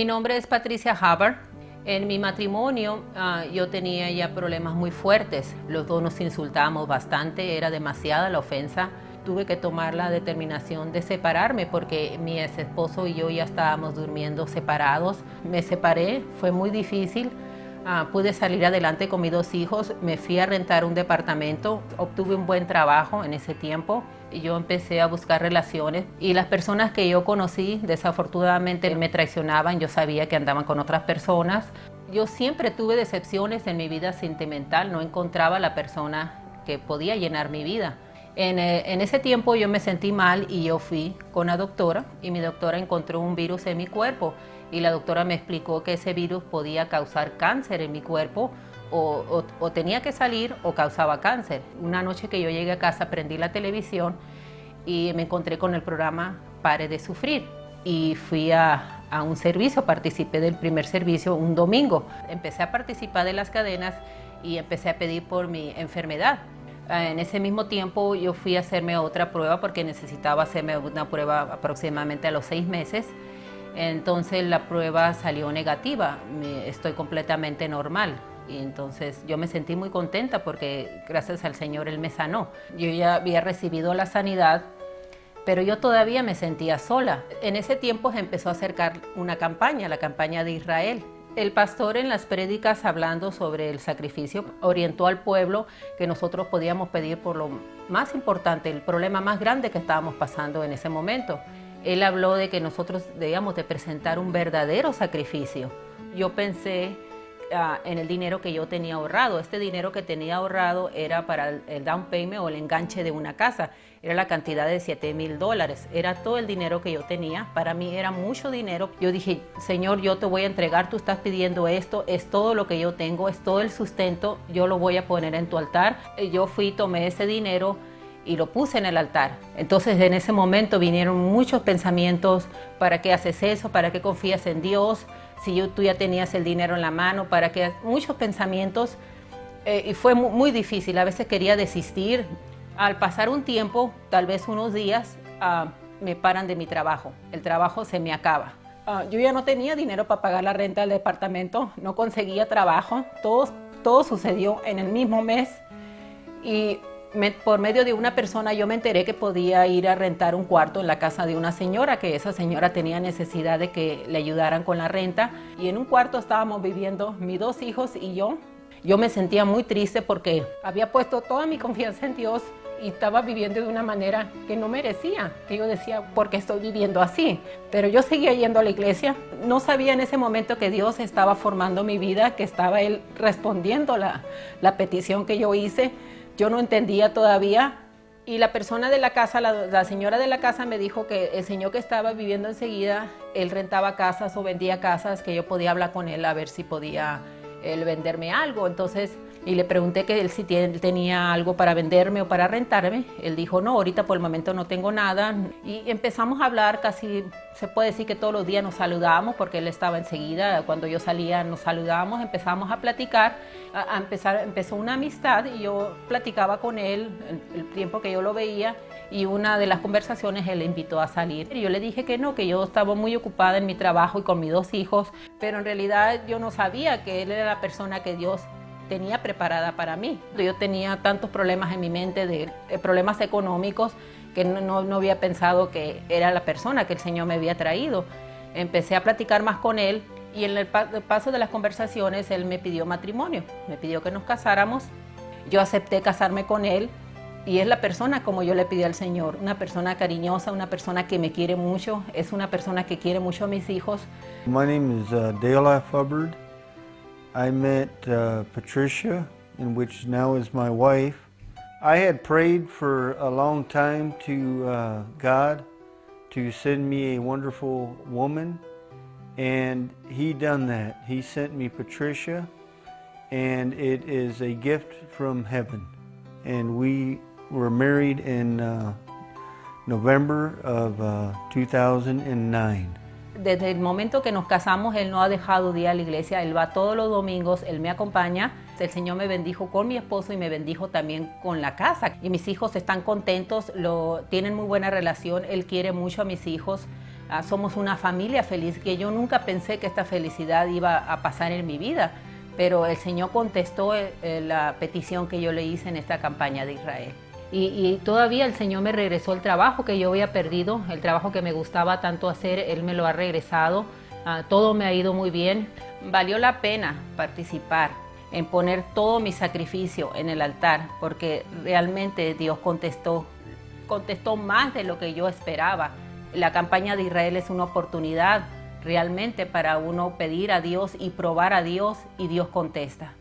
Mi nombre es Patricia Hubbard. En mi matrimonio yo tenía ya problemas muy fuertes. Los dos nos insultábamos bastante, era demasiada la ofensa. Tuve que tomar la determinación de separarme porque mi ex esposo y yo ya estábamos durmiendo separados. Me separé, fue muy difícil. Pude salir adelante con mis dos hijos, me fui a rentar un departamento, obtuve un buen trabajo en ese tiempo y yo empecé a buscar relaciones y las personas que yo conocí desafortunadamente me traicionaban, yo sabía que andaban con otras personas. Yo siempre tuve decepciones en mi vida sentimental, no encontraba la persona que podía llenar mi vida. En ese tiempo yo me sentí mal y yo fui con la doctora y mi doctora encontró un virus en mi cuerpo y la doctora me explicó que ese virus podía causar cáncer en mi cuerpo o tenía que salir o causaba cáncer. Una noche que yo llegué a casa prendí la televisión y me encontré con el programa Pare de Sufrir y fui a un servicio, participé del primer servicio un domingo. Empecé a participar de las cadenas y empecé a pedir por mi enfermedad. En ese mismo tiempo yo fui a hacerme otra prueba porque necesitaba hacerme una prueba aproximadamente a los 6 meses. Entonces la prueba salió negativa, estoy completamente normal. Y entonces yo me sentí muy contenta porque gracias al Señor Él me sanó. Yo ya había recibido la sanidad, pero yo todavía me sentía sola. En ese tiempo se empezó a acercar una campaña, la campaña de Israel. El pastor en las prédicas hablando sobre el sacrificio orientó al pueblo que nosotros podíamos pedir por lo más importante, el problema más grande que estábamos pasando en ese momento. Él habló de que nosotros debíamos de presentar un verdadero sacrificio. Yo pensé en el dinero que yo tenía ahorrado. Este dinero que tenía ahorrado era para el down payment o el enganche de una casa. Era la cantidad de $7,000. Era todo el dinero que yo tenía. Para mí era mucho dinero. Yo dije, Señor, yo te voy a entregar. Tú estás pidiendo esto. Es todo lo que yo tengo. Es todo el sustento. Yo lo voy a poner en tu altar. Yo fui, tomé ese dinero y lo puse en el altar. Entonces en ese momento vinieron muchos pensamientos. ¿Para qué haces eso? ¿Para qué confías en Dios? Si tú ya tenías el dinero en la mano, ¿para qué? Muchos pensamientos y fue muy difícil. A veces quería desistir. Al pasar un tiempo, tal vez unos días, me paran de mi trabajo. El trabajo se me acaba. Yo ya no tenía dinero para pagar la renta del departamento, no conseguía trabajo. Todo sucedió en el mismo mes y por medio de una persona yo me enteré que podía ir a rentar un cuarto en la casa de una señora, que esa señora tenía necesidad de que le ayudaran con la renta. Y en un cuarto estábamos viviendo mis dos hijos y yo. Yo me sentía muy triste porque había puesto toda mi confianza en Dios y estaba viviendo de una manera que no merecía. Que yo decía, ¿por qué estoy viviendo así? Pero yo seguía yendo a la iglesia. No sabía en ese momento que Dios estaba formando mi vida, que estaba Él respondiendo la petición que yo hice. Yo no entendía todavía y la persona de la casa, la señora de la casa me dijo que el señor que estaba viviendo enseguida, él rentaba casas o vendía casas, que yo podía hablar con él a ver si podía él venderme algo. Entonces, y le pregunté que él si tenía algo para venderme o para rentarme. Él dijo, no, ahorita por el momento no tengo nada. Y empezamos a hablar, casi se puede decir que todos los días nos saludábamos porque él estaba enseguida. Cuando yo salía nos saludábamos, empezamos a platicar. Empezó una amistad y yo platicaba con él el tiempo que yo lo veía. Y una de las conversaciones él le invitó a salir. Y yo le dije que no, que yo estaba muy ocupada en mi trabajo y con mis dos hijos. Pero en realidad yo no sabía que él era la persona que Dios tenía preparada para mí. Yo tenía tantos problemas en mi mente, de problemas económicos, que no había pensado que era la persona que el Señor me había traído. Empecé a platicar más con él y en el paso de las conversaciones él me pidió matrimonio, me pidió que nos casáramos. Yo acepté casarme con él y es la persona como yo le pedí al Señor, una persona cariñosa, una persona que me quiere mucho, es una persona que quiere mucho a mis hijos. My name is Dale F. Hubbard. I met Patricia, in which now is my wife. I had prayed for a long time to God to send me a wonderful woman, and He done that. He sent me Patricia, and it is a gift from heaven. And we were married in November of 2009. Desde el momento que nos casamos, él no ha dejado de ir a la iglesia, él va todos los domingos, él me acompaña. El Señor me bendijo con mi esposo y me bendijo también con la casa. Y mis hijos están contentos, tienen muy buena relación, él quiere mucho a mis hijos. somos una familia feliz, que yo nunca pensé que esta felicidad iba a pasar en mi vida, pero el Señor contestó la petición que yo le hice en esta campaña de Israel. Y todavía el Señor me regresó el trabajo que yo había perdido, el trabajo que me gustaba tanto hacer, Él me lo ha regresado. Todo me ha ido muy bien. Valió la pena participar en poner todo mi sacrificio en el altar, porque realmente Dios contestó más de lo que yo esperaba. La campaña de Israel es una oportunidad realmente para uno pedir a Dios y probar a Dios, y Dios contesta.